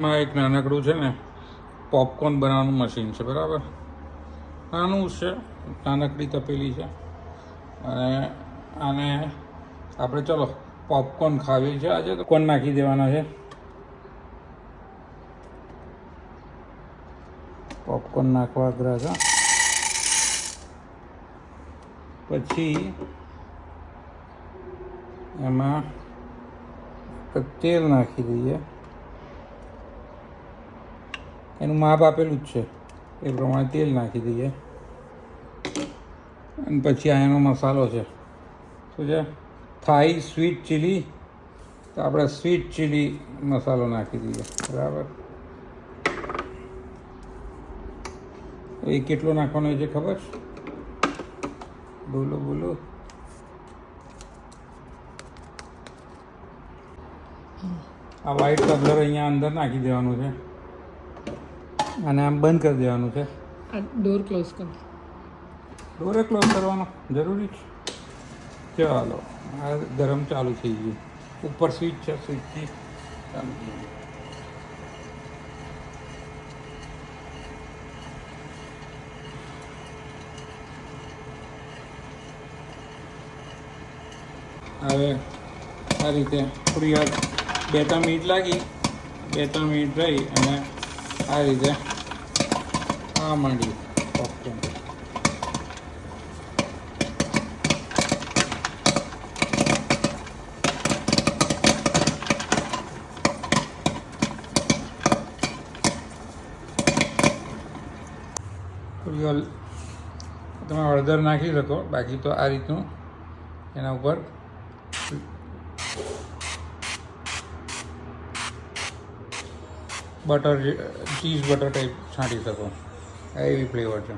માં એક નાનકડું છે ને પોપકોર્ન બનાવવાનું મશીન છે, બરાબર. નાનું છે, નાનકડી તપેલી છે અને આને આપણે ચલો પોપકોર્ન ખાવી છે આજે, તો કોણ નાખી દેવાના છે. પોપકોર્ન નાખવા અઘરા છે. પછી એમાં તેલ નાખી દઈએ. એનું માપ આપેલું જ છે એ પ્રમાણે તેલ નાખી દઈએ. અને પછી આ એનો મસાલો છે, શું છે, થાઈ સ્વીટ ચીલી. તો આપણે સ્વીટ ચીલી મસાલો નાખી દઈએ, બરાબર. એ કેટલો નાખવાનો છે ખબર? બોલો બોલો. આ વ્હાઈટ કલર અહીંયા અંદર નાખી દેવાનું છે અને આમ બંધ કરી દેવાનું છે. ડોર ક્લોઝ કરો. ડોરે ક્લોઝ કરવાનો જરૂરી છે. ચાલો, આ ગરમ ચાલુ થઈ ગયું. ઉપર સ્વિચ છે, સ્વિચથી ચાલુ થઈ ગયું. હવે આ રીતે થોડી વાર 2-3 મિનિટ લાગી, 2-3 મિનિટ રહી અને આ રીતે આ માંડી પોપકોર્ન. થોડી વાર તમે હળદર નાખી શકો, બાકી તો આ રીતનું એના ઉપર બટર, ચીઝ બટર ટાઈપ છાંટી શકો. એવી ફ્લેવર છે.